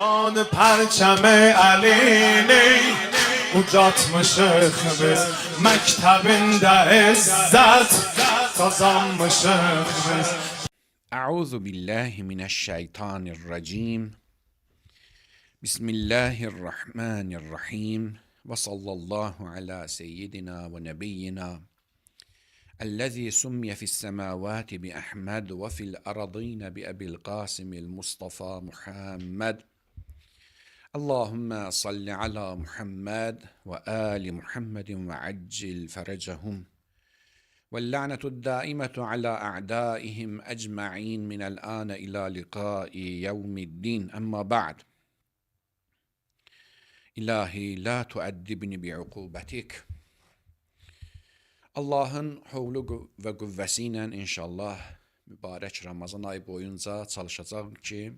آن پرچم علینی ucatmışıq biz məktəbində izzət qazanmışıq biz. Euzu billahi mineşşeytanirracim. Bismillahirrahmanirrahim. Ve sallallahu ala seyyidina ve nebiyyina ellezî summiye fissemâvâti bi Ahmed ve fil aradîne bi Ebil Qasimil Mustafa Muhammed. Allahümme salli ala Muhammed ve ali Muhammedin ve accil ferecehum. وَاللَّعْنَةُ الدَّائِمَةُ عَلَى أَعْدَائِهِمْ أَجْمَعِينَ مِنَ الْآنَ إِلَى لِقَاءِ يَوْمِ الدِّينِ أَمَّا بَعْدُ İlahi la tuəddibni bi'uqubetik. Allahın havlu ve qüvvəsiyle inşallah mübarək Ramazan ayı boyunca çalışacağım ki,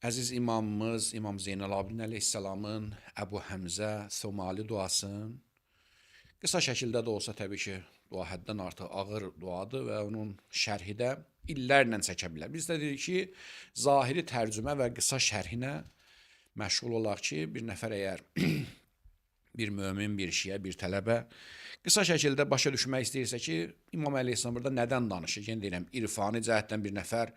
əziz imamımız İmam Zeynalabdin Əleyhisselamın Əbu Həmzə Somali duasını qısa şəkildə də olsa təbii ki, dua həddən artıq ağır duadır və onun şərhi də illərlə çəkə bilər. Biz də dedik ki, zahiri tərcümə və qısa şərhinə məşğul olaq ki, bir nəfər əgər bir mömin, bir şiə, bir tələbə qısa şəkildə başa düşmək istəyirsə ki, İmam Əleyhisselam burada nədən danışır? Yəni deyirəm, irfani cəhətdən bir nəfər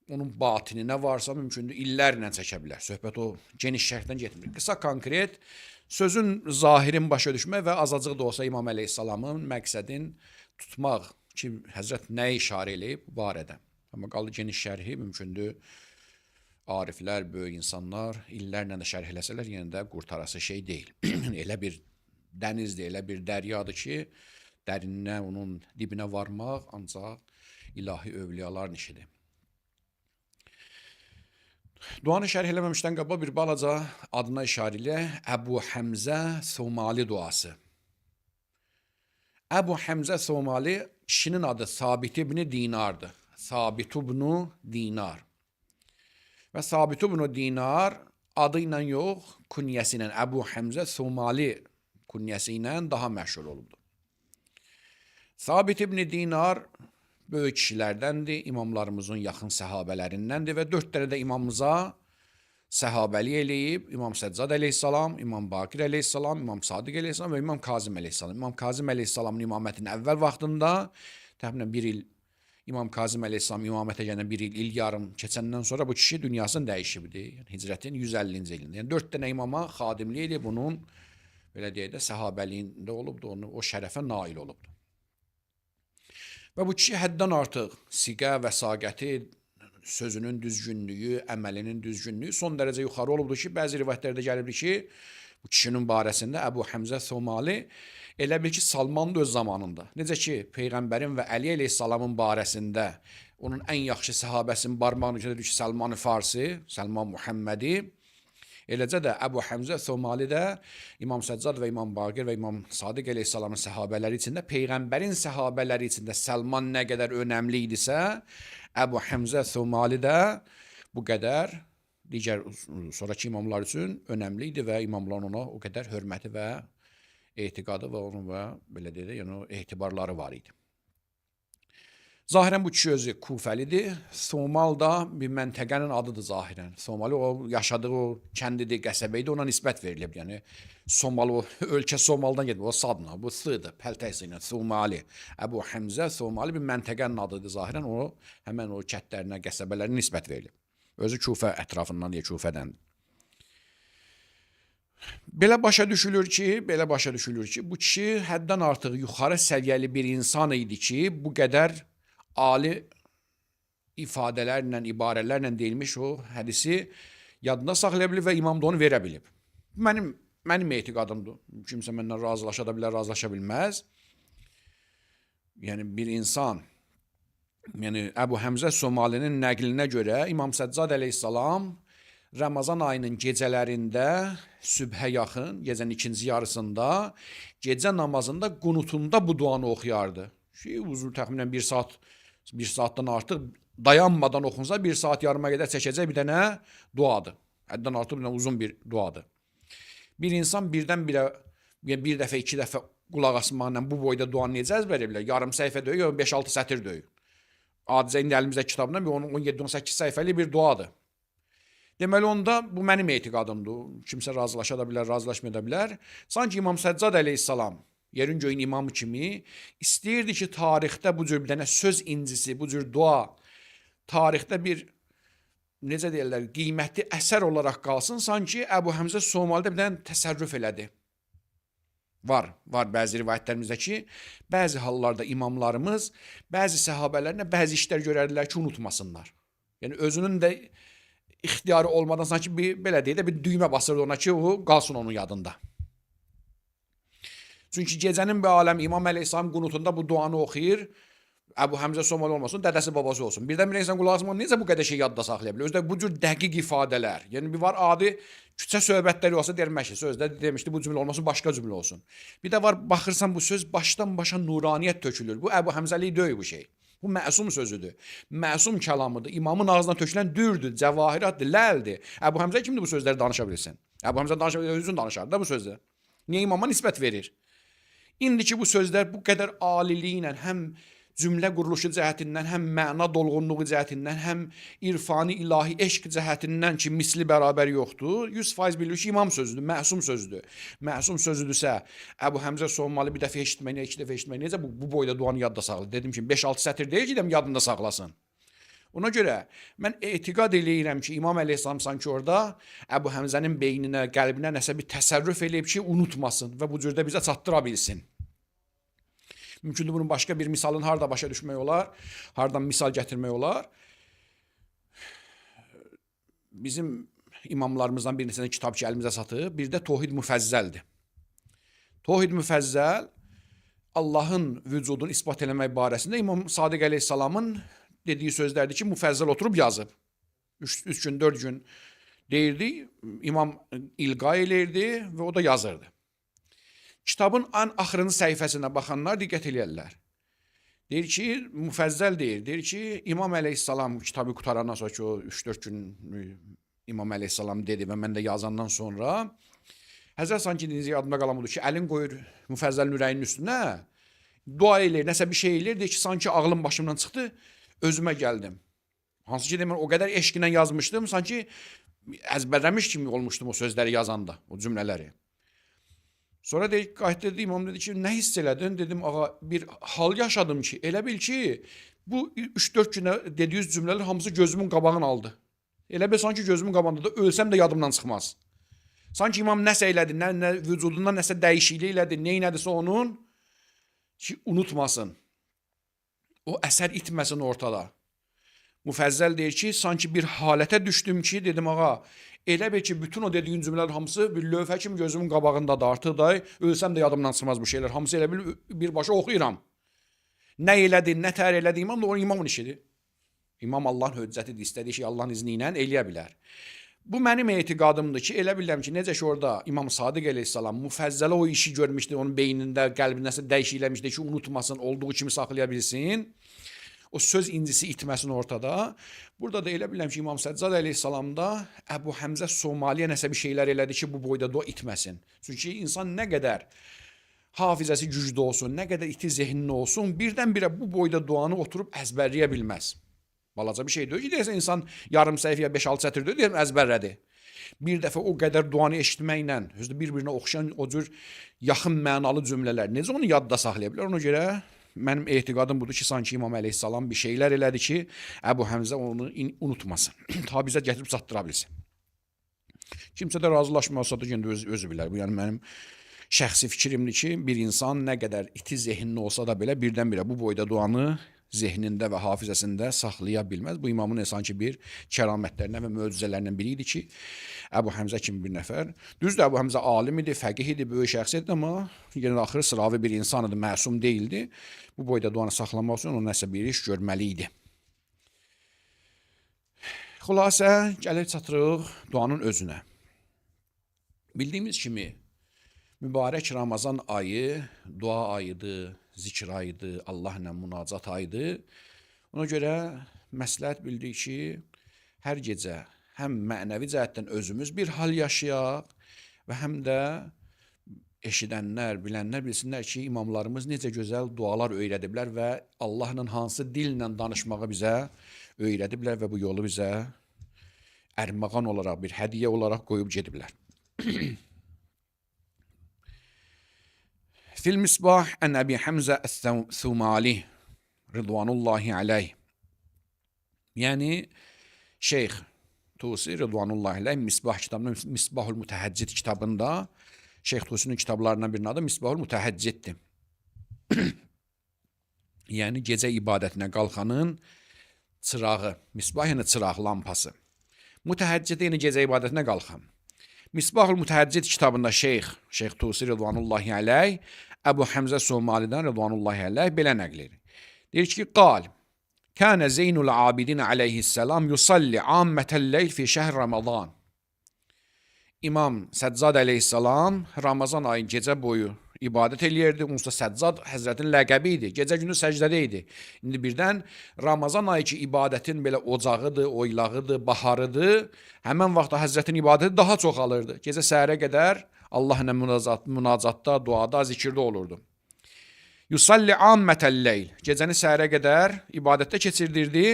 onun batini nə varsa mümkündür illərlə çəkə bilər. Söhbət o geniş şərhdən getmir. Qısa konkret sözün zahirin başa düşmək və azacıq da olsa İmam Əleyhisselamın məqsədin tutmaq ki, Həzrət nə işarə eləyib bu barədə. Amma qaldı geniş şərhi mümkündür. Ariflər, böyük insanlar illərlə də şərh eləsələr yenə də qurtarası şey deyil. Elə bir dənizdir, elə bir dəryadır ki, dərininə, onun dibinə varmaq ancaq ilahi övliyaların işidir. Duanı şərh eləməmişdən qabaq bir balaca adına işarə ilə Əbu Həmzə Somali duası. Əbu Həmzə Somali kişinin adı Sabit ibn Dinardır. Sabit ibn Dinar. Və Sabit ibn Dinar adı ilə yox, künyəsi ilə Əbu Həmzə Somali künyəsi ilə daha məşhur olubdur. Sabit ibn Dinar böyük kişilərdəndir, imamlarımızın yaxın səhabələrindəndir və 4 dənə də imamımıza səhabəli eləyib. İmam Səccad əleyhissalam, İmam Bakir əleyhissalam, İmam Sadiq əleyhissalam və İmam Kazım əleyhissalam. İmam Kazım əleyhissalamın imamətinin əvvəl vaxtında, təxminən bir il İmam Kazım əleyhissalam imamətə gələn bir il yarım keçəndən sonra bu kişi dünyasını dəyişibdir. Yəni, hicrətin 150-ci ilində. Yəni 4 dənə imama xadimlik edib, bunun belə deyək də səhabəliyində olubdur, o şərəfə nail olubdur. Və bu kişi həddən artıq siqə, vəsaqəti, sözünün düzgünlüyü, əməlinin düzgünlüyü son dərəcə yuxarı olubdur ki, bəzi rivayətlərdə gəlibdir ki, bu kişinin barəsində Əbu Həmzə Somali elə bil ki, Salman da öz zamanında. Necə ki, Peyğəmbərin və Əli əleyhissalamın barəsində onun ən yaxşı səhabəsinin barmağını ki, Salman-ı Farsi, Salman Muhammədi, eləcə də Əbu Həmzə Somali də İmam Səccad və İmam Bakir və İmam Sadiq əleyhissalamın səhabələri içində, Peyğəmbərin səhabələri içində Salman nə qədər önəmli idisə, Əbu Həmzə Somali də bu qədər digər sonraki imamlar üçün önəmli idi və imamların ona o qədər hörməti və etiqadı və onun və belə deyək, yəni etibarları var idi. Zahirən bu kişi özü Kufəlidir. Somal da bir məntəqənin adıdır zahirən. Somali o yaşadığı o kəndidir, qəsəbəydi, ona nisbət verilib. Yəni Somal o ölkə Somaldan gedib, o sadla, bu sığdır, pəltəsi ilə Somali. Əbu Həmzə Somali bir məntəqənin adıdır zahirən. O həmən o kətlərinə, qəsəbələrinə nisbət verilib. Özü Kufə ətrafından deyə Kufədəndir. Belə başa düşülür ki, bu kişi həddən artıq yuxarı səviyyəli bir insan idi ki, bu qədər ali ifadələrlə, ibarələrlə deyilmiş o hədisi yadına saxlaya bilib və imam da onu verə bilib. Mənim etiqadımdır. Kimsə məndən razılaşa da bilər, razılaşa bilməz. Yəni bir insan, yəni Əbu Həmzə Somalinin nəqlinə görə İmam Səccad əleyhissalam Ramazan ayının gecələrində sübhə yaxın, gecənin ikinci yarısında, gecə namazında qunutunda bu duanı oxuyardı. Uzun təxminən bir saatdan artıq dayanmadan oxunsa 1 saat yarıma qədər çəkəcək bir dənə duadır. Həddən artıq uzun bir duadır. Bir insan birdən-birə bir dəfə, 2 dəfə qulaq asmaqla bu boyda duanı necə əzbərə bilər? Yarım səhifə döyür, 5-6 sətir döyür. Adicə indi əlimizdə kitabdan 17-18 səhifəli bir duadır. Deməli onda bu mənim etiqadımdır. Kimsə razılaşa da bilər, razılaşmaya da bilər. Sanki İmam Səccad əleyhissalam yerin göyün imamı kimi istəyirdi ki, tarixdə bu cür bir dənə söz incisi, bu cür dua tarixdə bir necə deyirlər, qiymətli əsər olaraq qalsın. Sanki Əbu Həmzə Somalidə bir dənə təsərrüf elədi. Var bəzi rivayətlərimizdə ki, bəzi hallarda imamlarımız bəzi səhabələrinə bəzi işlər görərdilər ki, unutmasınlar. Yəni özünün də ixtiyarı olmadan sanki belə deyək də bir düymə basırdı ona ki, o qalsın onun yadında. Çünki gecənin bir aləm İmam Əleyhisselam qunutunda bu duanı oxuyur. Əbu Həmzə Somali olmasın, dədəsi babası olsun. Birdən-birə insan qulaq asmadan necə bu qədər şey yadda saxlaya bilər? Özdə bu cür dəqiq ifadələr. Yəni bir var adi küçə söhbətləri olsa dermək ki, sözdə demişdi bu cümlə olmasın, başqa cümlə olsun. Bir də var baxırsan bu söz başdan başa nuraniyyət tökülür. Bu Əbu Həmzəlik deyil bu şey. Bu məsum sözüdür. Məsum kəlamıdır. İmamın ağzından tökülən dürdür, cəvahiratdır, ləldir. Əbu Həmzə kimdir bu sözləri danışa bilsin? Əbu Həmzə danışa bilsin, özün danışardı da bu sözləri. Niyə imama nisbət verir? İndiki bu sözlər bu qədər aliliyi həm cümlə quruluşu cəhətindən, həm məna dolğunluğu cəhətindən, həm irfani ilahi eşq cəhətindən ki, misli bərabər yoxdur. 100% bilir ki, imam sözüdür, məsum sözüdür. Məsum sözüdürsə, Əbu Həmzə Somali bir dəfə eşitmək, iki dəfə eşitmək, necə bu boyda duanı yadda saxlayır? Dedim ki, 5-6 sətir deyil ki, yadında saxlasın. Ona görə mən etiqad eləyirəm ki, İmam Əleyhisselam sanki orada Əbu Həmzənin beyninə, qəlbinə nəsə bir təsərrüf eləyib ki, unutmasın və bu cürdə bizə çatdıra bilsin. Mümkündür bunun başqa bir misalın harda başa düşmək olar, hardan misal gətirmək olar. Bizim imamlarımızdan bir neçə kitab ki, əlimizə satıb, bir də Tohid Müfəzzəldir. Tohid Müfəzzəl Allahın vücudunu isbat eləmək barəsində İmam Sadiq Əleyhisselamın dediyi sözlərdir ki, müfəzzəl oturub yazıb. 3 gün, 4 gün deyirdi, İmam ilqa eləyirdi və o da yazırdı. Kitabın ən axırıncı səhifəsinə baxanlar diqqət eləyərlər. Deyir ki, müfəzzəl deyir ki, İmam Əleyhissalam kitabı qutarandan sonra ki, o 3-4 gün İmam Əleyhissalam dedi və mən də yazandan sonra Həzrət sanki dinizə yadımda qalan budur ki, əlin qoyur müfəzzəlin ürəyinin üstünə, dua eləyir, nəsə bir şey eləyir, deyir ki, sanki ağlım başımdan çıxdı, özümə gəldim. Hansı ki, demir, o qədər eşqinə yazmışdım, sanki əzbərləmiş kimi olmuşdum o sözləri yazanda, o cümlələri. Sonra qayıtdı imam dedi ki, nə hiss elədin? Dedim, ağa, bir hal yaşadım ki, elə bil ki, bu 3-4 günə dediyiz cümlələr hamısı gözümün qabağını aldı. Elə bil sanki gözümün qabağında da ölsəm də yadımdan çıxmaz. Sanki imam nəsə elədi, nə vücudunda nəsə dəyişiklik elədi, nə elədisə onun ki, unutmasın. O əsər itməsin ortada. Müfəzzəl deyir ki, sanki bir halətə düşdüm ki, dedim, ağa, elə bil ki, bütün o dediyin cümlələr hamısı bir lövhə kimi gözümün qabağındadır artıq da, ölsəm də yadımdan çıxmaz bu şeylər. Hamısı elə bil birbaşa oxuyuram. Nə elədi, nə tər elədi imam da o imamın işidir. İmam Allahın höccətidir, istədiyi şey Allahın izni ilə eləyə bilər. Bu mənim etiqadımdır ki, elə bilirəm ki, necə ki orada İmam Sadiq Əleyhissalam müfəzzələ o işi görmüşdü, onun beynində, qəlbində nəsə dəyişik eləmişdi ki, unutmasın, olduğu kimi saxlaya bilsin. O söz incisi itməsin ortada. Burada da elə bilirəm ki, İmam Səccad Əleyhissalamda Əbu Həmzə Somaliyə nəsə bir şeylər elədi ki, bu boyda dua itməsin. Çünki insan nə qədər hafizəsi güclü olsun, nə qədər iti zehnli olsun, birdən-birə bu boyda duanı oturub əzbərləyə bilməz. Balaca bir şey deyil ki, deyəsən insan yarım səhifəyə 5-6 sətir deyil, deyəm əzbərlədi. Bir dəfə o qədər duanı eşitməklə, özü bir-birinə oxşayan o cür yaxın mənalı cümlələr, necə onu yadda saxlaya bilər? Ona görə mənim etiqadım budur ki, sanki İmam Əleyhissalam bir şeylər elədi ki, Əbu Həmzə onu unutmasın. Ta bizə gətirib çatdıra bilsin. Kimsə də razılaşmasa da özü bilər. Bu yəni mənim şəxsi fikrimdir ki, bir insan nə qədər iti zehinli olsa da belə birdən-birə bu boyda duanı zehnində və hafizəsində saxlaya bilməz. Bu imamın sanki bir kəramətlərindən və möcüzələrindən biri idi ki, Əbu Həmzə kimi bir nəfər. Düzdür, Əbu Həmzə alim idi, fəqih idi, böyük şəxsiyyət idi, amma yenə axırı sıravi bir insan idi, məsum deyildi. Bu boyda duanı saxlamaq üçün o nəsə bir iş görməli idi. Xülasə, gəlir çatırıq duanın özünə. Bildiyimiz kimi, mübarək Ramazan ayı dua ayıdır, zikr ayıdır, Allah ilə münacat ayıdır. Ona görə məsləhət bildik ki, hər gecə həm mənəvi cəhətdən özümüz bir hal yaşayaq və həm də eşidənlər, bilənlər bilsinlər ki, imamlarımız necə gözəl dualar öyrədiblər və Allahla hansı dillə danışmağı bizə öyrədiblər və bu yolu bizə ərmağan olaraq, bir hədiyyə olaraq qoyub gediblər. Fil Misbah ən Əbi Həmzə Əs-Sumali Rıdvanullahi aleyh. Yəni Şeyx Tusi Rıdvanullahi aleyh Misbah kitabında, Misbahul Mütəhəccid kitabında, Şeyx Tusi'nin kitablarından birinin adı Misbahul Mütəhəcciddir. Yəni gecə ibadətinə qalxanın çırağı, misbah yəni çıraq, lampası. Mütəhəccid yəni gecə ibadətinə qalxan. Misbahul Mütəhəccid kitabında Şeyx Tusi Rıdvanullahi aleyh Əbu Həmzə Somalidən Rıdvanullahi aleyh belə nəql edir. Deyir ki, qal, kənə Zeynul Abidin aleyhisselam yusalli ammətəl-leyl fi şəhr Ramazan. İmam Səccad aleyhisselam Ramazan ayı gecə boyu ibadət eləyirdi. Onsuz da Səccad Həzrətin ləqəbi idi. Gecə günü səcdədə idi. İndi birdən Ramazan ayı ki ibadətin belə ocağıdır, oylağıdır, baharıdır. Həmən vaxtda Həzrətin ibadəti daha çox alırdı. Gecə səhərə qədər Allah ilə münacatda, duada, zikirdə olurdu. Yusalli ammətəl-leyl. Gecəni səhərə qədər ibadətdə keçirdirdi.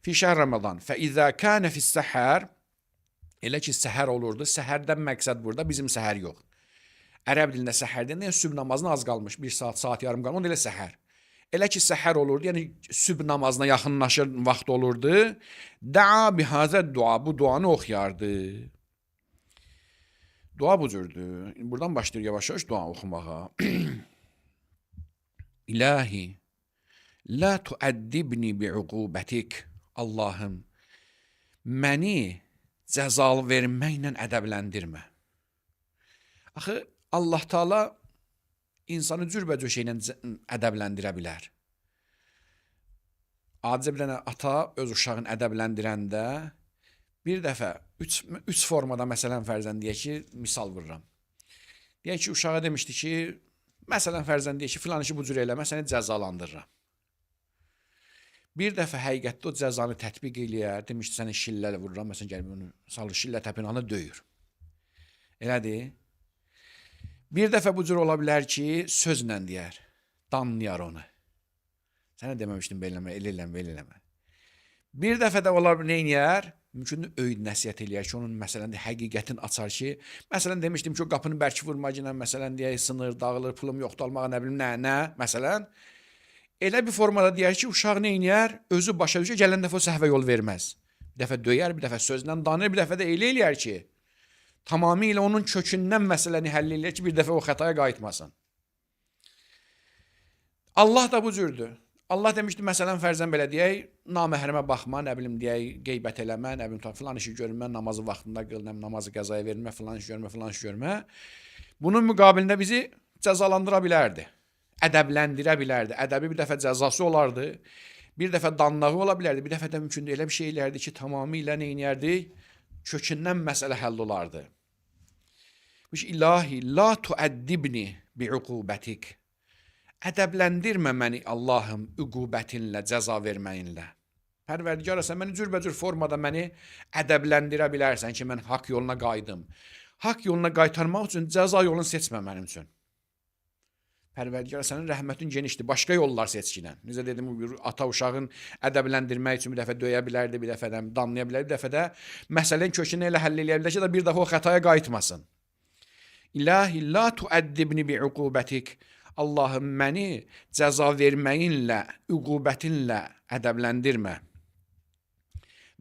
Fi şəhr Ramazan. Fə izə kənə fis-səhər. Elə ki səhər olurdu. Səhərdən məqsəd burada bizim səhər yox. Ərəb dilində səhərdən yəni sübh namazına az qalmış. 1 saat yarım qalmış. Onda elə səhər. Elə ki səhər olurdu. Yəni sübh namazına yaxınlaşır vaxt olurdu. Daa bihazə dua. Bu duanı oxuyardı. Dua bu cürdür. Buradan başlayır yavaş-yavaş dua oxumağa. İlahi, la tuəddibni bi'uqubətik. Allahım, məni cəzal verməklə ədəbləndirmə. Axı, Allah Taala insanı cürbəcür şeylə ədəbləndirə bilər. Adicə bir dənə ata öz uşağını ədəbləndirəndə bir dəfə üç formada məsələn fərzən deyək ki, misal vururam. Deyək ki, uşağa demişdi ki, məsələn fərzən deyək ki, filan işi bu cür eləmə, səni cəzalandırıram. Bir dəfə həqiqətdə o cəzanı tətbiq eləyər, demişdi səni şillə vururam, məsələn gəlib onu salır şillə təpinanı döyür. Elədir? Bir dəfə bu cür ola bilər ki, sözlə deyər, danlayar onu. Sənə deməmişdim belə eləmə, elə eləmə. Bir dəfə də olar neyniyər? Mümkün öyüd nəsiyyət eləyər ki, onun məsələn həqiqətin açar ki, məsələn demişdim ki, o qapını bərk vurmacına, məsələn deyək, sınır, dağılır, pulum yoxdur almağa, nə bilim, nə, məsələn. Elə bir formada deyər ki, uşaq neyniyər? Özü başa düşür, gələn dəfə o səhvə yol verməz. Bir dəfə döyər, bir dəfə sözlə danır, bir dəfə də elə eləyər ki, tamamilə onun kökündən məsələni həll eləyər ki, bir dəfə o xətaya qayıtmasın. Allah da bu cürdür. Allah demişdi, məsələn, fərzən belə deyək, naməhrəmə baxma, nə bilim deyək, qeybət eləmə, nə bilim, filan işi görmə, namazı vaxtında qıl, namazı qəzaya vermə, filan iş görmə. Bunun müqabilində bizi cəzalandıra bilərdi, ədəbləndirə bilərdi. Ədəbi bir dəfə cəzası olardı, bir dəfə danlağı ola bilərdi, bir dəfə də mümkündür elə bir şey eləyərdi ki, tamamilə neyniyərdi, kökündən məsələ həll olardı. İlahi, la tuəddibni bi'uqubətik. Ədəbləndirmə məni Allahım üqubətinlə, cəza verməyinlə. Pərverdigar sən məni cürbəcür formada məni ədəbləndirə bilərsən ki, mən haqq yoluna qayıdım. Haqq yoluna qaytarmaq üçün cəza yolunu seçmə mənim üçün. Pərverdigar sənin rəhmətin genişdir, başqa yollar seçkinən. Necə dedim, bir ata uşağın ədəbləndirmək üçün bir dəfə döyə bilərdi, bir dəfə də danlaya bilərdi, bir dəfə də məsələnin kökünü elə həll eləyə bilər ki, bir dəfə o xətaya qayıtmasın. İlahi, la tuəddibni bi'uqubətik. Allahım məni cəza verməyinlə, üqubətinlə ədəbləndirmə.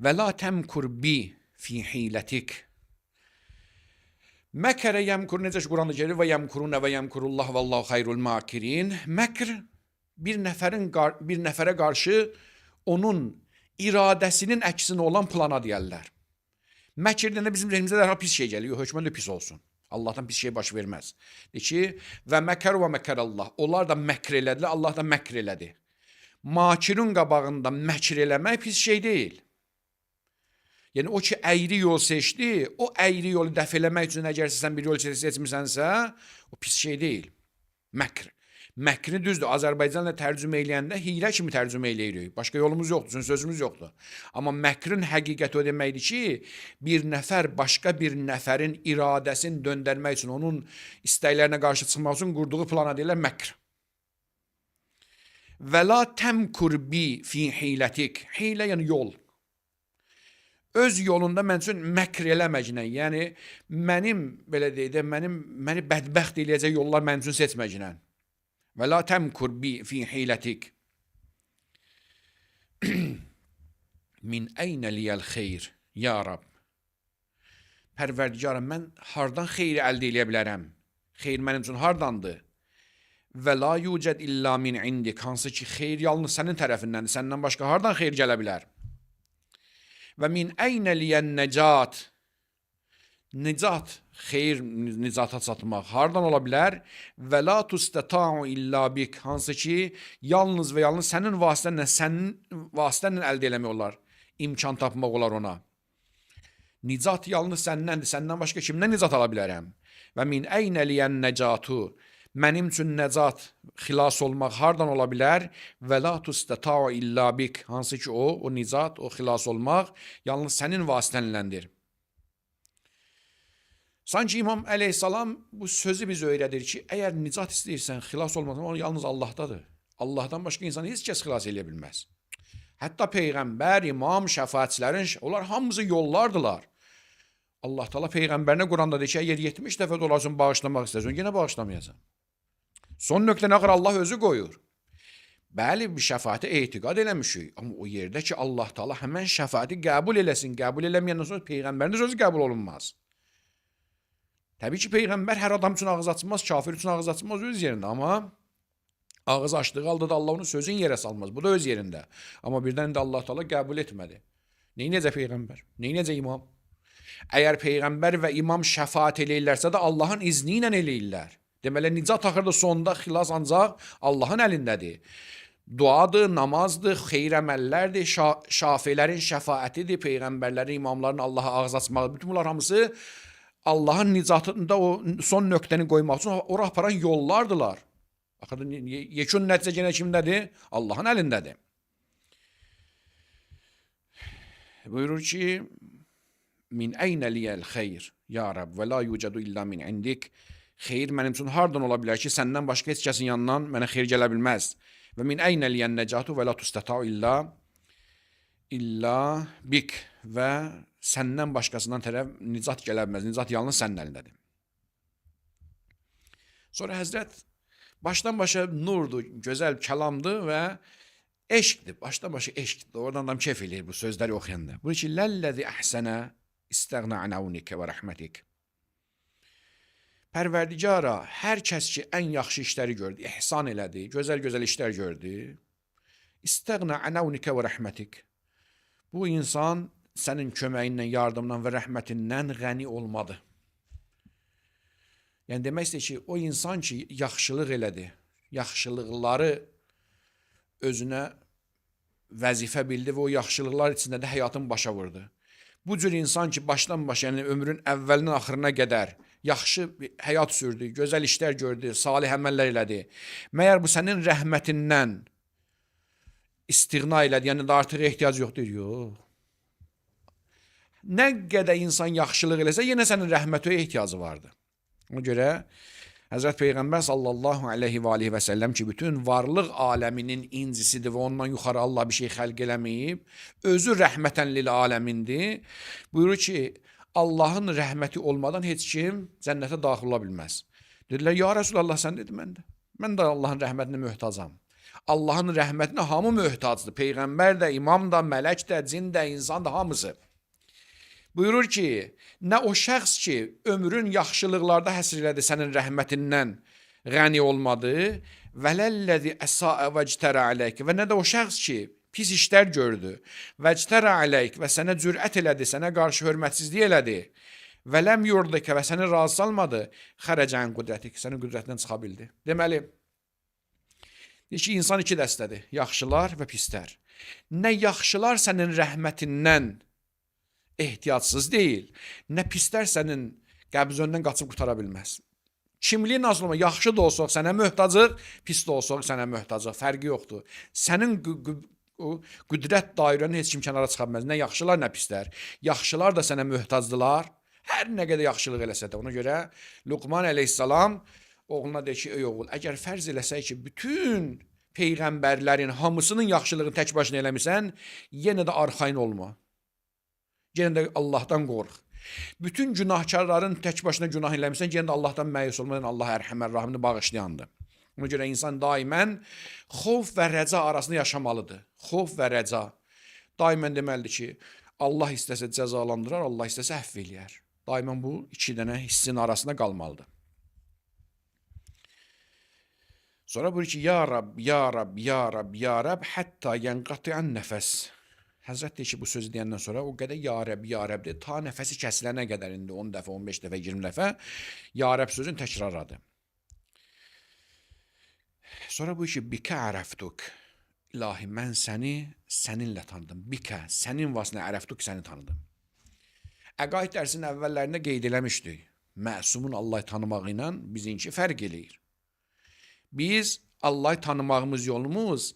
Və la təmkur bi fi hilətik. Məkərə yəmkur, necə ki, Quranda gəlir, və yəmkurunə və yəmkurullah və Allahu xayrul makirin. Məkr bir nəfərə qarşı onun iradəsinin əksinə olan plana deyərlər. Məkr deyəndə bizim zəhnimizə dərhal pis şey gəlir, hökmən də pis olsun. Allahdan pis şey baş verməz. Deyir ki, və məkər və məkər Allah. Onlar da məkr elədilər, Allah da məkr elədi. Makirin qabağında məkr eləmək pis şey deyil. Yəni o ki, əyri yol seçdi, o əyri yolu dəf eləmək üçün əgər sən bir yol seçmisənsə, o pis şey deyil. Məkr. Məkrini düzdür, Azərbaycanla tərcümə eləyəndə hilə kimi tərcümə eləyirik. Başqa yolumuz yoxdur, sözümüz yoxdur. Amma məkrin həqiqəti o deməkdir ki, bir nəfər başqa bir nəfərin iradəsini döndərmək üçün, onun istəklərinə qarşı çıxmaq üçün qurduğu plana deyirlər məkr. Və la təmkur bi fi hilətik. Hilə yəni yol. öz yolunda mən üçün məkr eləməklə, yəni mənim belə deyək də, məni bədbəxt eləyəcək yollar mənim üçün seçməklə. Və la təmkur bi fi hilətik. Min əynə liyəl xeyr, ya Rab. Pərverdigarım, mən hardan xeyri əldə eləyə bilərəm? Xeyr mənim üçün hardandır? Və la yucəd illa min indik, hansı ki xeyr yalnız sənin tərəfindəndir, səndən başqa hardan xeyr gələ bilər? Və min əynə liyən nəcat, nicat, xeyr nicata çatmaq hardan ola bilər? Və la tustəta'u illa bik, hansı ki yalnız və yalnız sənin vasitənlə əldə eləmək olar, imkan tapmaq olar ona. Nicat yalnız səndəndir, səndən başqa kimdən nicat ala bilərəm? Və min əynə liyən nəcatu, mənim üçün nəcat, xilas olmaq hardan ola bilər? Və la tustəta'u illa bik, hansı ki o nicat, o xilas olmaq yalnız sənin vasitənləndir. Sanki İmam əleyhissalam bu sözü biz öyrədir ki, əgər nicat istəyirsən, xilas olmaqsan, o yalnız Allahdadır. Allahdan başqa insan heç kəs xilas eləyə bilməz. Hətta Peyğəmbər, imam, şəfaətçilərin, onlar hamısı yollardılar. Allah Teala Peyğəmbərinə Quranda deyir ki, əgər 70 dəfə də olasın bağışlamaq istəsən, yenə bağışlamayasan. Son nöqtəni axır Allah özü qoyur. Bəli, bir şəfaətə etiqad eləmişik, amma o yerdə ki, Allah Teala həmən şəfaəti qəbul eləsin, qəbul eləməyəndən sonra Peyğəmbərin sözü qəbul olunmaz. Təbii ki, Peyğəmbər hər adam üçün ağız açmaz, kafir üçün ağız açmaz öz yerində, amma ağız açdığı halda da Allah onun sözünü yerə salmaz, bu da öz yerində. Amma birdən də Allah Teala qəbul etmədi. Neynəcə Peyğəmbər, neynəcə imam? Əgər Peyğəmbər və imam şəfaət eləyirlərsə də Allahın izni ilə eləyirlər. Deməli, nicat axırda sonda xilas ancaq Allahın əlindədir. Duadır, namazdır, xeyr əməllərdir, şafilərin şəfaətidir, Peyğəmbərlərin, imamların Allaha ağız açmağı. Bütün bunlar hamısı Allahın nicatında o son nöqtəni qoymaq üçün ora aparan yollardılar. Axırda yekun nəticə yenə kimdədir? Allahın əlindədir. Buyurur ki, min əynə liyəl xeyr, ya Rab, və la yucədu illa min indik. Xeyr mənim üçün hardan ola bilər ki, səndən başqa heç kəsin yanından mənə xeyr gələ bilməz. Və min əynə liyən nəcatu və la tustəta'u illa bik, və səndən başqasından tərəf nicat gələ bilməz. Nicat yalnız sənin əlindədir. Sonra Həzrət başdan başa nurdur, gözəl kəlamdır və eşqdir. Başdan başa eşqdir. Oradan adam keyf eləyir bu sözləri oxuyanda. Bu ki, ləlləzi əhsənə istəğnə anəvnikə və rəhmətik. Pərverdigara, hər kəs ki, ən yaxşı işləri gördü, ihsan elədi, gözəl-gözəl işlər gördü, istəğnə anəvnikə və rəhmətik. Bu insan sənin köməyindən, yardımdan və rəhmətindən qəni olmadı. Yəni demək istəyir ki, o insan ki, yaxşılıq elədi, yaxşılıqları özünə vəzifə bildi və o yaxşılıqlar içində də həyatın başa vurdu. Bu cür insan ki, başdan başa, yəni ömrün əvvəlindən axırına qədər yaxşı həyat sürdü, gözəl işlər gördü, salih əməllər elədi. Məyər bu sənin rəhmətindən istiğna elədi, yəni də artıq ehtiyac yoxdur. Yox. Nə qədər insan yaxşılıq eləsə, yenə sənin rəhmətinə ehtiyacı vardı. Ona görə Həzrət Peyğəmbər sallallahu aleyhi və aleyhi və səlləm ki, bütün varlıq aləminin incisidir və ondan yuxarı Allah bir şey xəlq eləməyib, özü rəhmətən lil aləmindir. Buyurur ki, Allahın rəhməti olmadan heç kim cənnətə daxil ola bilməz. Dedilər, ya Rəsulallah, sən dedi, mən də. Mən də Allahın rəhmətinə möhtacam. Allahın rəhmətinə hamı möhtacdır. Peyğəmbər də, imam da, mələk də, cin də, insan da, hamısı. Buyurur ki, nə o şəxs ki, ömrün yaxşılıqlarda həsr elədi sənin rəhmətindən qəni olmadı, vələlləzi əsaə vəctərə aləyk, və nə də o şəxs ki, pis işlər gördü, vəctərə aləyk, və sənə cürət elədi, sənə qarşı hörmətsizlik elədi, vələm yurdikə, və səni razı salmadı, xərəcən qüdrətik, sənin qüdrətindən çıxa bildi. Deməli, deyir ki, insan iki dəstədir, yaxşılar və pislər. Nə yaxşılar sənin rəhmətindən ehtiyatsız deyil, nə pislər sənin qəbzöndən qaçıb qutara bilməz. Kimliyi nasıl olma, yaxşı da olsaq sənə möhtacıq, pis də olsaq sənə möhtacıq, fərqi yoxdur. Sənin qüdrət dairəni heç kim kənara çıxa bilməz, nə yaxşılar, nə pislər. Yaxşılar da sənə möhtacdılar, hər nə qədər yaxşılıq eləsə də. Ona görə Luqman əleyhissalam oğluna deyir ki, ey oğul, əgər fərz eləsək ki, bütün peyğəmbərlərin hamısının yaxşılığını tək başına eləmirsən, yenə də arxayın olma. Yenə də Allahdan qorx. Bütün günahkarların tək başına günah eləmirsən, yenə də Allahdan məyus olmadan Allah Ərhəmər Rahimni bağışlayandır. Ona görə insan daimən xof və rəca arasında yaşamalıdır. Xof və rəca. Daimən deməlidir ki, Allah istəsə cəzalandırar, Allah istəsə əfv eləyər. Daimən bu iki dənə hissin arasında qalmalıdır. Sonra buyurur ki, Ya Rab, Ya Rab, Ya Rab, Ya Rab, hətta yənqatiən nəfəs. Həzrət deyir ki, bu sözü deyəndən sonra o qədər Ya Rab, Ya Rab deyir, ta nəfəsi kəsilənə qədər indi 10 dəfə, 15 dəfə, 20 dəfə Ya Rab sözünü təkrarladı. Sonra buyurur ki, Bikə ərəftuk. İlahi, mən səni səninlə tanıdım. Bikə, sənin vasitəsilə ərəftuk, səni tanıdım. Əqaid dərsinin əvvəllərində qeyd eləmişdik. Məsumun Allahı tanımağı ilə bizinki fərq eləyir. Biz Allahı tanımağımız yolumuz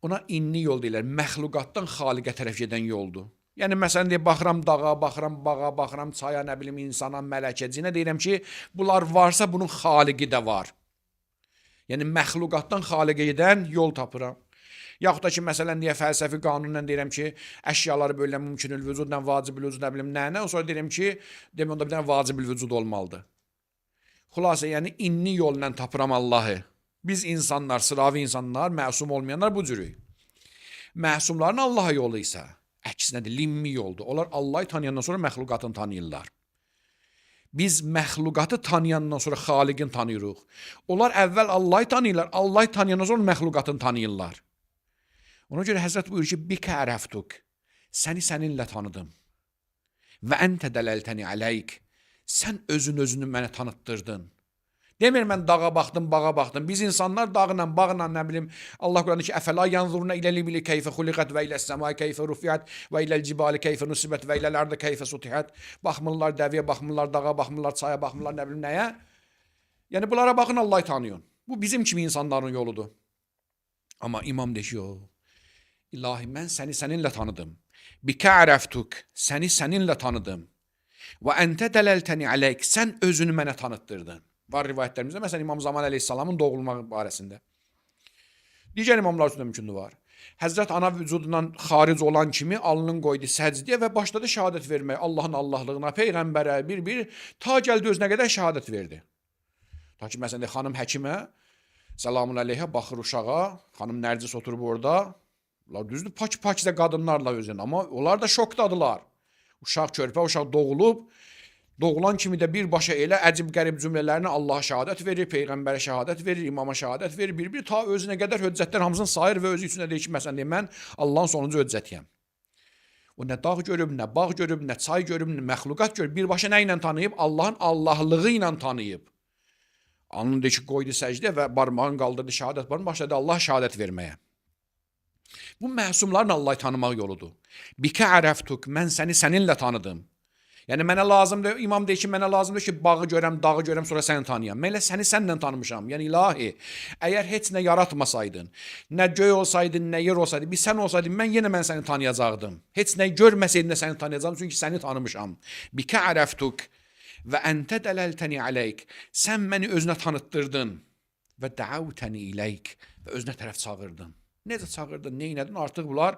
ona inni yol deyirlər. Məxluqatdan xaliqə tərəf gedən yoldur. Yəni məsələn deyir, baxıram dağa, baxıram bağa, baxıram çaya, nə bilim insana, mələkəcinə deyirəm ki, bunlar varsa bunun xaliqi də var. Yəni məxluqatdan xaliqə gedən yol tapıram. Yaxud da ki, məsələn, deyə fəlsəfi qanunla deyirəm ki, əşyaları böyle mümkünül vücudla vacibül vücud nə bilim nə, sonra deyirəm ki, onda bir dənə vacibül vücud olmalıdır. Xülasə, yəni inni yolla tapıram Allahı. Biz insanlar, sıravi insanlar, məsum olmayanlar bu cürük. Məsumların Allaha yolu isə əksinədir, limmi yoldur. Onlar Allahı tanıyandan sonra məxluqatını tanıyırlar. Biz məxluqatı tanıyandan sonra xaliqini tanıyırıq. Onlar əvvəl Allahı tanıyırlar, Allahı tanıyandan sonra məxluqatını tanıyırlar. Ona görə Həzrət buyurur ki, Bikə ərəftuk, səni səninlə tanıdım. Və əntə dələltəni əleyk, sən özünü mənə tanıtdırdın. Demir mən dağa baxdım, bağa baxdım. Biz insanlar dağla, bağla, nə bilim, Allah Qur'anı ki, əfəla yanzuruna iləl-ibili keyfə xuliqət və iləs-səmai keyfə rufiyyət və iləl-cibali keyfə nusibət və iləl-ardı keyfə sutihət. Baxmırlar dəviyə, baxmırlar dağa, baxmırlar çaya, baxmırlar nə bilim nəyə. Yəni bunlara baxın, Allah'ı tanıyın. Bu bizim kimi insanların yoludur. Amma imam deyir ki, yox. İlahi, mən səni səninlə tanıdım. Bikə ərəftuk, səni səninlə tanıdım. Və əntə dələltəni əleyk, sən özünü mənə tanıtdırdın. Var rivayətlərimizdə, məsələn, İmam Zaman əleyhissalamın doğulmağı barəsində. Digər imamlar üstündə mümkündür var. Həzrət ana vücudundan xaric olan kimi alnını qoydu səcdiyə və başladı şəhadət verməyə. Allahın Allahlığına, Peyğəmbərə bir, ta gəldi özünə qədər şəhadət verdi. Ta ki, məsələn, xanım həkimə, selamun əleyhə, baxır uşağa, xanım Nərcis oturub orada, düzdür, pak-pakizə qadınlarla özün, amma onlar da şokdadılar. Uşaq körpə, uşaq doğulub, doğulan kimi də birbaşa elə əcib qərib cümlələrini Allaha şəhadət verir, Peyğəmbərə şəhadət verir, imama şəhadət verir, bir ta özünə qədər höccətlər hamısını sayır və özü üçün deyir ki, məsələn, mən Allahın sonuncu höccətiyəm. O nə dağ görüb, nə bağ görüb, nə çay görüb, nə məxluqat görüb, birbaşa nə ilə tanıyıb? Allahın Allahlığı ilə tanıyıb. Alnını deyir ki, qoydu səcdə və barmağını qaldırdı şəhadət barmağını, başladı Allah şəhadət verməyə. Bu məsumların Allah'ı tanımaq yoludur. Bikə ərəftuk, mən səni səninlə tanıdım. Yəni mənə lazımdır, imam deyir ki, mənə lazımdır ki, bağı görəm, dağı görəm, sonra səni tanıyam. Mən elə səni sənlə tanımışam. Yəni ilahi, əgər heç nə yaratmasaydın, nə göy olsaydın, nə yer olsaydı, bir sən olsaydın, mən səni tanıyacaqdım. Heç nə görməsəydin də səni tanıyacaqdım, çünki səni tanımışam. Bikə ərəftuk və əntə dələltəni əleyk, sən məni özünə tanıtdırdın və dəavtəni iləyk və özünə tərəf çağırdın. Necə çağırdın, neynədin? Artıq bunlar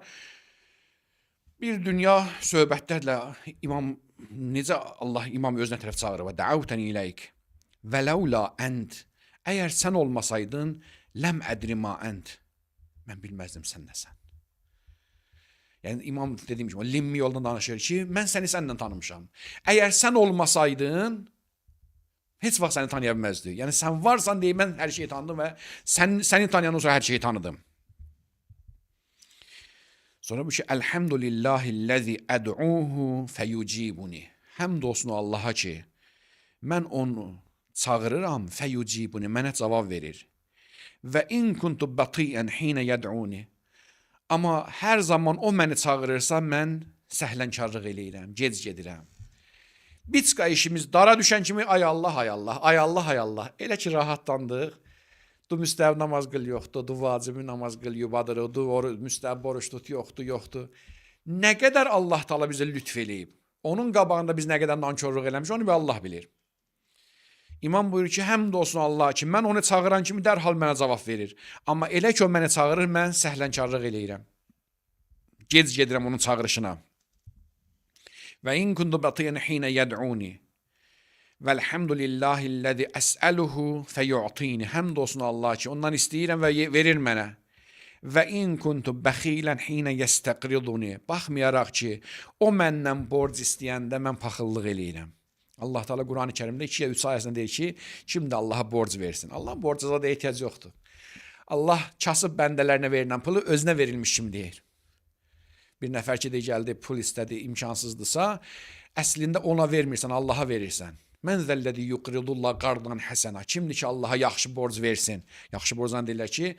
bir dünya söhbətlərlə necə Allah imam özünə tərəf çağırır və dəavtəni iləyk və ləulə ənd, əgər sən olmasaydın, ləm ədri ma ənd, mən bilməzdim sən nəsən. Yəni imam dediyim kimi, limmi yoldan danışır ki, mən səni səndən tanımışam. Əgər sən olmasaydın, heç vaxt səni tanıya bilməzdi. Yəni sən varsan deyə mən hər şeyi tanıdım və səni tanıyandan sonra hər şeyi tanıdım. Sonra bu ki, Elhamdülillahilləzi əd'uhu fəyucibuni. Həmd olsun Allaha ki, mən onu çağırıram, fəyucibuni, mənə cavab verir. Və in kuntu batiyən hinə yəd'uni. Amma hər zaman o məni çağırırsa, mən səhlənkarlıq eləyirəm, gec gedirəm. Biçqa işimiz dara düşən kimi, ay Allah, ay Allah, ay Allah, ay Allah. Elə ki, rahatlandıq. Du müstəv namaz qıl yoxdur, du vacibi namaz qıl yubadır, du müstəv boruç tut yoxdur. Nə qədər Allah Taala bizə lütf eləyib. Onun qabağında biz nə qədər nankörlük eləmiş, onu bir Allah bilir. İmam buyurur ki, həmd olsun Allah ki, mən onu çağıran kimi dərhal mənə cavab verir. Amma elə ki, o mənə çağırır, mən səhlənkarlıq eləyirəm. Gec gedirəm onun çağırışına. Və in kuntu batiyan hina yad'uni. Velhamdülillahi'llezî es'eluhu feyu'tini. Həmd olsun Allah ki, ondan istəyirəm və verir mənə. Və in kuntu bəxilan hina yestaqriduni. Baxmayaraq ki, o məndən borc istəyəndə mən paxıllıq eləyirəm. Allah Teala Quran-ı Kərimdə 2 ya 3 ayəsində deyir ki, kim də Allaha borc versin. Allahın borca da ehtiyac yoxdur. Allah kasıb bəndələrinə verilən pulu özünə verilmiş kimi deyir. Bir nəfər ki, gəldi, pul istədi, imkansızdırsa, əslində ona vermirsən, Allaha verirsən. Mən zəlləzi yuqridullah qardan həsənə. Kimdir ki, Allaha yaxşı borc versin? Yaxşı borcdan deyirlər ki,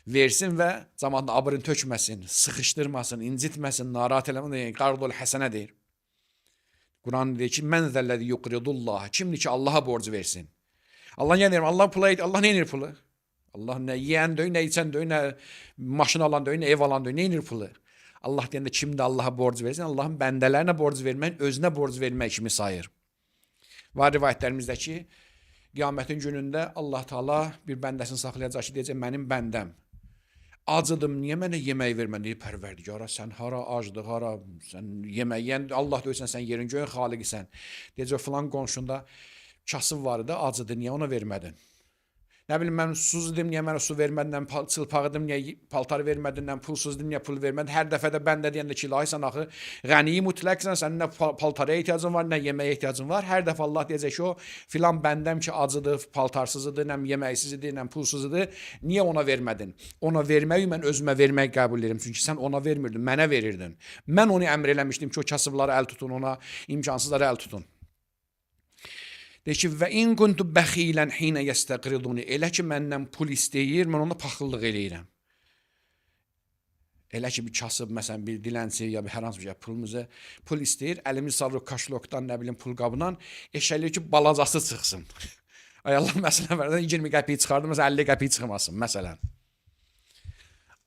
versin və zamanında abırın tökməsin, sıxışdırmasın, incitməsin, narahat eləməsin, qardul həsənə deyir. Quran deyir ki, mən zəlləzi yuqridullah. Kimdir ki, Allaha borc versin? Allah nə deyir? Allah pula, Allah nə edir pulu? Allah nə yeyən döyün, nə içən döyün, nə maşın alan döyün, nə ev alan döyün, nə edir pulu? Allah deyəndə kimdə Allaha borc versin? Allahın bəndələrinə borc vermək, özünə borc vermək kimi sayır. Var rivayətlərimizdə ki, qiyamətin günündə Allah Teala bir bəndəsini saxlayacaq ki, deyəcək, mənim bəndəm. Acıdım, niyə mənə yemək vermən? Deyir, Pərverdigara, sən hara acdıq, hara, sən yemək yeyən, Allah deyirsən, sən yerin göyün xaliqisən. Deyəcək, filan qonşunda kasıb var idi, acıdı, niyə ona vermədin? Nə bilim, mən susuz idim, niyə mənə su vermədin, çılpaq idim, niyə paltar vermədin, pulsuz idim, niyə pul vermədin. Hər dəfədə bəndə deyəndə ki, ilahi, sən axı qəniyi mütləqsən, sənin nə paltara ehtiyacın var, nə yeməyə ehtiyacın var. Hər dəfə Allah deyəcək ki, o filan bəndəm ki, acıdır, paltarsız idi, nə yeməksiz idi, nə pulsuz idi, niyə ona vermədin? Ona verməyi mən özümə vermək qəbul edirəm, çünki sən ona vermirdin, mənə verirdin. Mən onu əmr eləmişdim ki, o kasıbları əl tutun, ona imkansızları əl tutun. Deyir ki, və in kuntu bəxilən hinə yestəqriduni. Elə ki, məndən pul istəyir, mən ona paxıllıq eləyirəm. Elə ki, bir kasıb, məsələn, bir dilənçi ya bir hər hansı bir şey pul istəyir, əlimiz salır kaşlokdan, nə bilim, pul qabından, eşəliyir ki, balacası çıxsın. Ay Allah, məsələn, verdən 20 qəpiyi çıxardı, məsələn, 50 qəpiyi çıxmasın, məsələn.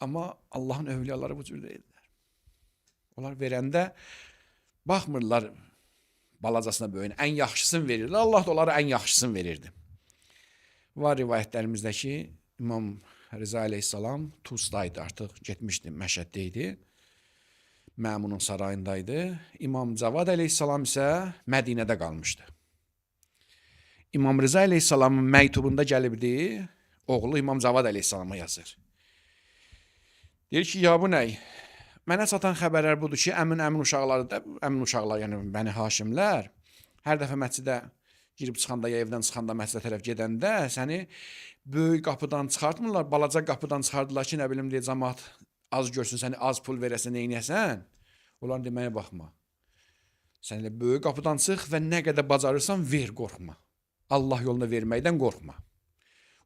Amma Allahın övliyaları bu cür deyirlər. Onlar verəndə baxmırlar balacasına böyüyün, ən yaxşısını verirdi. Allah da onlara ən yaxşısını verirdi. Var rivayətlərimizdə ki, İmam Rıza Aleyhisselam Tusdaydı, artıq getmişdi, Məşəddəydi. Məmunun sarayındaydı. İmam Cavad Aleyhisselam isə Mədinədə qalmışdı. İmam Rıza Aleyhisselamın məktubunda gəlibdi, oğlu İmam Cavad Aleyhisselama yazır. Deyir ki, ya bu nə? Mənə çatan xəbərlər budur ki, əmin uşaqlar, yəni Bəni Haşimlər, hər dəfə məscidə girib çıxanda, ya evdən çıxanda, məscidə tərəf gedəndə səni böyük qapıdan çıxartmırlar, balaca qapıdan çıxardılar ki, nə bilim deyə cəmaat az görsün, səni az pul verəsən, neynəyəsən? Onların deməyə baxma. Sən elə böyük qapıdan çıx və nə qədər bacarırsan, ver, qorxma. Allah yolunda verməkdən qorxma.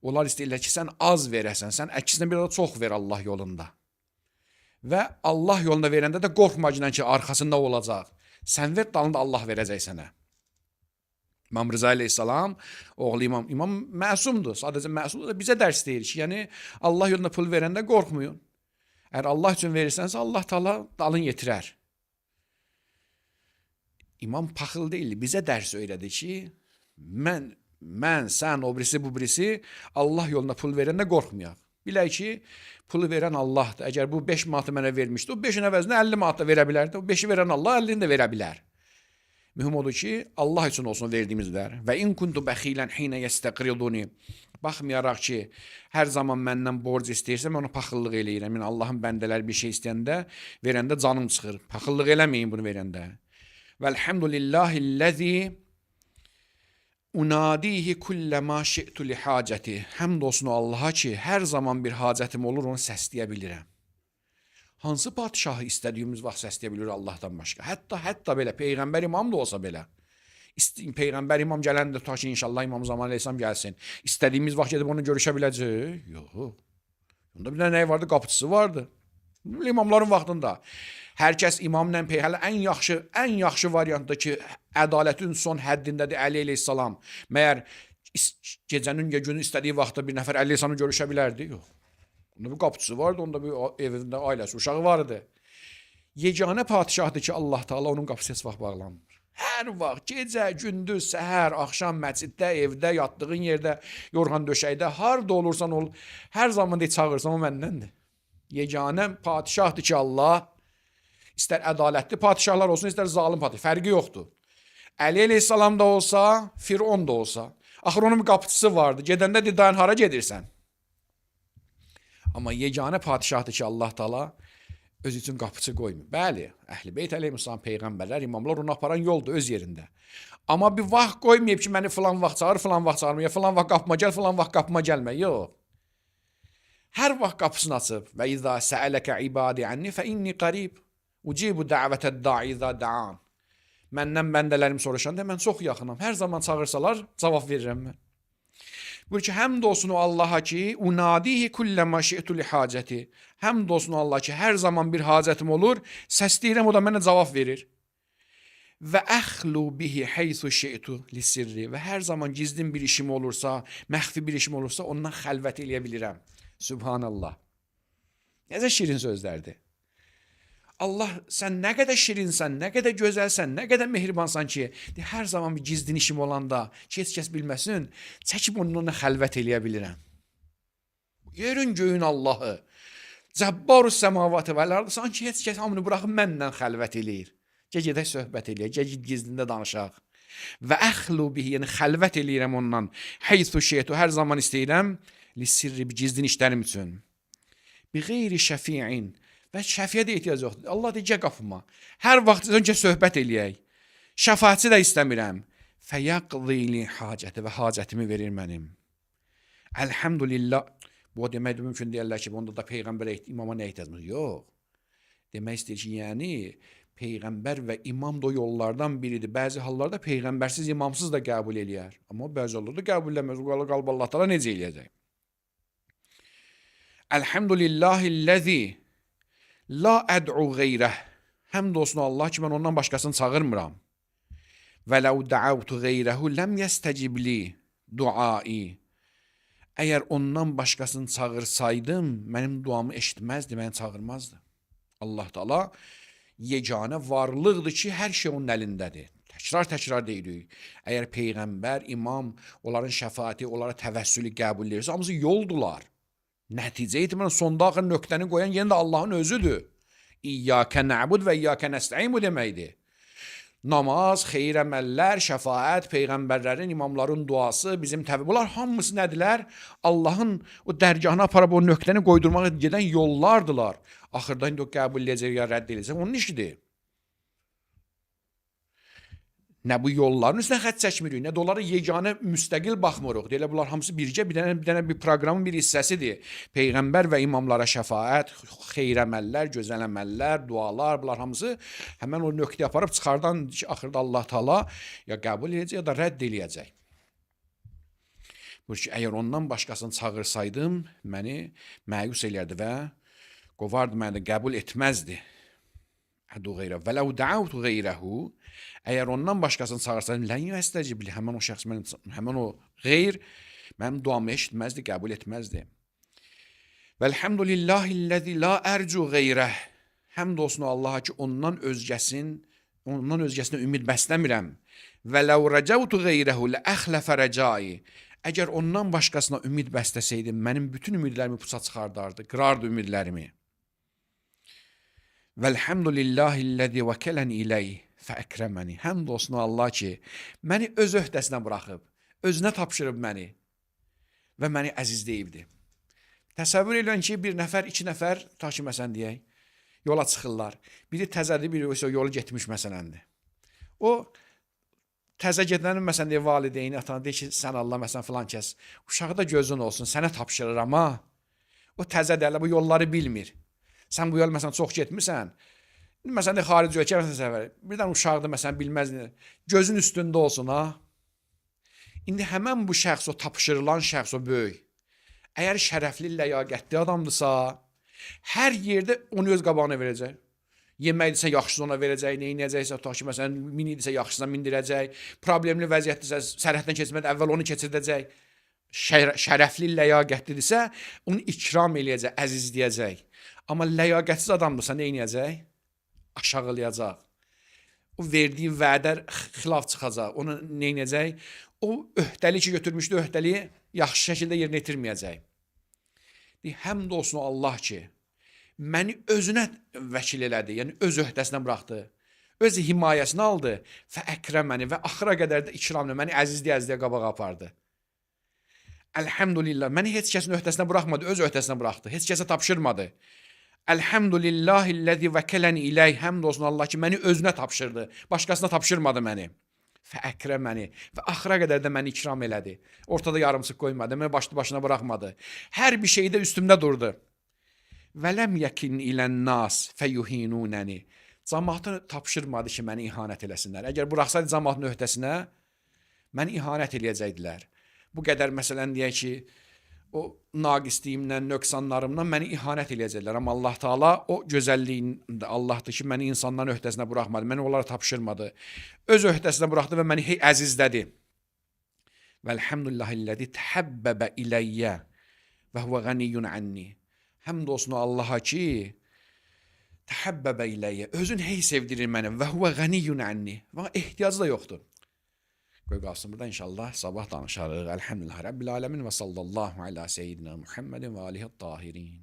Onlar istəyirlər ki, sən az verəsən, sən əksinə bir də çox ver Allah yolunda. Və Allah yolunda verəndə də qorxmacından ki, arxasında olacaq. Sən ver, dalında Allah verəcək sənə. İmam Rıza Aleyhisselam, oğlu İmam məsumdur. Sadəcə məsumdur da bizə dərs deyir ki, yəni Allah yolunda pul verəndə qorxmayın. Əgər Allah üçün verirsənsə, Allah Teala dalın yetirər. İmam paxıl deyil, bizə dərs öyrədi ki, mən, sən, o birisi, bu birisi Allah yolunda pul verəndə qorxmayaq. Bilək ki, pulu verən Allahdır. Əgər bu 5 manatı mənə vermişdi, o 5-in əvəzinə 50 manat da verə bilərdi. O 5-i verən Allah 50-ni də verə bilər. Mühüm odur ki, Allah üçün olsun verdiyimizlər. Və in kuntu bəxilən hinə yestəqriduni. Baxmayaraq ki, hər zaman məndən borc istəyirsə, mən onu paxıllıq eləyirəm. Yəni, Allahın bəndələri bir şey istəyəndə, verəndə canım çıxır. Paxıllıq eləməyin bunu verəndə. Vəlhamdülillahilləzi unadihi kulləma şi'tu li hacəti. Həmd olsun Allaha ki, hər zaman bir hacətim olur, onu səsləyə bilirəm. Hansı padişahı istədiyimiz vaxt səsləyə bilir Allahdan başqa? Hətta belə, Peyğəmbər imam da olsa belə. Peyğəmbər imam gələndə ta ki, inşallah İmam Zaman Aleyhisselam gəlsin. İstədiyimiz vaxt gedib onu görüşə biləcək. Yox. Onda bir də nə vardı? Qapıçısı vardı. İmamların vaxtında. Hər kəs imamla Peyğəmbər ən yaxşı variantdır ki, ədalətin son həddindədir Əli Aleyhisselam. Məyər gecənin günü istədiyi vaxtda bir nəfər Əli Aleyhisselamı görüşə bilərdi? Yox. Onda bir qapıçısı vardı, onda bir evində ailəsi, uşağı vardı. Yeganə padişahdır ki, Allah Teala onun qapısı heç vaxt bağlanmır. Hər vaxt, gecə, gündüz, səhər, axşam, məsciddə, evdə, yatdığın yerdə, yorğan döşəkdə, harda olursan ol, hər zaman çağırsan o məndəndir. Yeganə padişahdır ki, Allah İstər ədalətli padişahlar olsun, istər zalim padişah, fərqi yoxdur. Əli əleyhissalam da olsa, Firon da olsa. Axır onun bir qapıçısı vardı. Gedəndə deyir, dayan, hara gedirsən? Amma yeganə padişahdır ki, Allah Taala öz üçün qapıçı qoymur. Bəli, Əhl-i Beyt əleyhissalam, peyğəmbərlər, imamlar onu aparan yoldur öz yerində. Amma bir vaxt qoymayıb ki, məni filan vaxt çağır, filan vaxt çağırmır, ya filan vaxt qapıma gəl, filan vaxt qapıma gəlmə. Yox. Hər vaxt qapısını açıb və izə səələkə ibadi anni fə inni qarib ucibu dəvətəd da'i izə da'an. Məndən bəndələrim soruşanda mən çox yaxınam. Hər zaman çağırsalar cavab verirəm mən. Buyur ki, həmd olsun o Allaha ki, unadihi kulləmə şi'tu li hacəti. Həmd olsun o Allah ki, hər zaman bir hacətim olur, səsləyirəm, o da mənə cavab verir. Və əxlu bihi heysu şi'tu li sirri. Və hər zaman gizlin bir işim olursa, məxfi bir işim olursa, ondan xəlvət eləyə bilirəm. Subhanallah. Necə şirin sözlərdir. Allah, sən nə qədər şirinsən, nə qədər gözəlsən, nə qədər mehribansan ki, hər zaman bir gizlin işim olanda, ki, heç kəs bilməsin, çəkib onunla xəlvət eləyə bilirəm. Yerin göyün Allahı, Cəbbarus səmavatı və lərdə, sanki heç kəs hamını buraxıb mənlə xəlvət eləyir. Gedək söhbət eləyək, gedək gizlində danışaq. Və əxlu bihi, yəni xəlvət eləyirəm ondan. Heysu şeytu, hər zaman istəyirəm, li sirri, bir gizlin işlərim üçün. Bi qeyri şəfi'in, və şəfiyə də ehtiyac yoxdur. Allah deyir, gəl qapıma. Hər vaxt öncə söhbət eləyək. Şəfaatçı da istəmirəm. Fəyəqdi li hacəti, və hacətimi verir mənim. Elhamdülillah. Bu demək mümkün deyirlər ki, onda da peyğəmbərə, imama nə ehtiyacımız? Yox. Demək istəyir ki, yəni peyğəmbər və imam da yollardan biridir. Bəzi hallarda peyğəmbərsiz, imamsız da qəbul eləyər. Amma bəzi hallarda qəbul eləməz. Qalb Allah Taala necə eləyəcək? Elhamdülillahillezî la əd'u qeyrəh. Həmd olsun Allah ki, mən ondan başqasını çağırmıram. Və ləv dəavtu qeyrəhu ləm yəstəcibli duai. Əgər ondan başqasını çağırsaydım, mənim duamı eşitməzdi, məni çağırmazdı. Allah Taala yeganə varlıqdır ki, hər şey onun əlindədir. Təkrar deyirik. Əgər peyğəmbər, imam, onların şəfaati, onlara təvəssülü qəbul edirsə, hamısı yoldular. Nəticə etibarən sonda axır nöqtəni qoyan yenə də Allahın özüdür. İyyəkə nə'bud və iyyəkə nəstəin bu deməkdir. Namaz, xeyir əməllər, şəfaət, peyğəmbərlərin, imamların duası, bizim təbii. Bunlar hamısı nədirlər? Allahın o dərgahına aparıb o nöqtəni qoydurmağa gedən yollardılar. Axırda indi o qəbul edəcək ya rədd edəcək. Onun işidir. Nə bu yolların üstünə xət çəkmirik, nə də onlara yeganə müstəqil baxmırıq. Deyilə, bunlar hamısı bircə bir dənə bir proqramın bir hissəsidir. Peyğəmbər və imamlara şəfaət, xeyir əməllər, gözəl əməllər, dualar, bunlar hamısı həmən o nöqtəyə aparıb çıxardan axırda Allah Taala ya qəbul edəcək ya da rədd eləyəcək. Buyur ki, əgər ondan başqasını çağırsaydım, məni məyus eləyərdi və qovardı, məni də qəbul etməzdi. Əd'u qeyrə və ləv dəavtu qeyrəhu. Əgər ondan başqasını çağırsaydım, lən yəstəcibli, həmən o şəxs həmən o qeyr mənim duamı eşitməzdi, qəbul etməzdi. Vəlhamdülillahillezî la ərcu qeyrəh. Həmd olsun Allaha ki, ondan özgəsinə ümid bəsləmirəm. Və ləv rəcəvtu qeyrəhu ləəxləfə rəcai. Əgər ondan başqasına ümid bəsləsəydim, mənim bütün ümidlərimi puça çıxardardı, qırardı ümidlərimi. Vəlhamdülillahillezî vəkələni iləyh fəəkrəməni. Həmd olsun Allah ki, məni öz öhdəsinə buraxıb, özünə tapşırıb məni və məni əzizləyibdir. Təsəvvür edin ki, bir nəfər, iki nəfər, ta ki, məsələn deyək, yola çıxırlar. Biri təzədir, biri yolu getmiş məsələndir. O, təzə gedənin, məsələn deyək, valideyni, atana deyir ki, sən Allah, məsələn, filan kəs, uşağı da gözün olsun, sənə tapşırıram, ha. O təzə dərlə, bu yolları bilmir. Sən bu yol, məsələn, çox getmirsən, məsələn, xarici ölkə, məsələn, səfər, birdən uşaqdır, məsələn, bilməz, gözün üstündə olsun, ha. İndi həmən bu şəxs, o tapşırılan şəxs, o böyük, əgər şərəfli, ləyaqətli adamdırsa, hər yerdə onu öz qabağına verəcək. Yeməkdirsə, yaxşısı ona verəcək, neynəyəcəksə, ta ki, məsələn, minidirsə, yaxşısına mindirəcək, problemli vəziyyətdirsə, sərhəddən keçmədə əvvəl onu keçirdəcək, şərəfli, ləyaqətlidirsə, onu ikram eləyəcək, əzizləyəcək. Amma ləyaqətsiz adamdırsa, neynəyəcək? Aşağılayacaq. O verdiyi vədə xilaf çıxacaq. Onu neynəyəcək? O öhdəliyi ki, götürmüşdü, öhdəliyi yaxşı şəkildə yerinə yetirməyəcək. Həmd olsun Allah ki, məni özünə vəkil elədi, yəni öz öhdəsinə buraxdı. Öz himayəsinə aldı. Fəəkrəməni və axıra qədər də ikramla məni əzizliyə qabağa apardı. Elhamdülillah, məni heç kəsin öhdəsinə buraxmadı, öz öhdəsinə buraxdı. Heç kəsə tapşırmadı. Elhamdülillahillezî vəkələni ileyh, həmd olsun Allah ki, məni özünə tapşırdı. Başqasına tapşırmadı məni. Fəəkrəməni və axıra qədər də məni ikram elədi. Ortada yarımsıq qoymadı, məni başına buraxmadı. Hər bir şeydə üstümdə durdu. Və ləm yəkin ilən nas fəyuhinunəni. Cəmaatı tapşırmadı ki, məni ihanət eləsinlər. Əgər buraxsaydı cəmaatın öhdəsinə, məni ihanət eləyəcəkdilər. Bu qədər məsələn deyək ki, o naqisliyimlə, nöqsanlarımla məni ihanət eləyəcəklər. Amma Allah Taala o gözəlliyində Allahdır ki, məni insanların öhdəsinə buraxmadı, məni onlara tapşırmadı. Öz öhdəsinə buraxdı və məni əzizlədi. Vəlhamdülillahillezî təhabbəbə iləyyə və huvə ganiyyun anni. Həmd olsun Allaha ki, təhabbəbə iləyyə, özün hey sevdirir mənə və huvə ganiyyun anni. Və ehtiyacı da yoxdur. Qoy qalsın burada inşallah sabah danışarıq. Elhamdülillah Rabbil alemin və sallallahu ala seyyidina Muhammedin və alihi tahirin.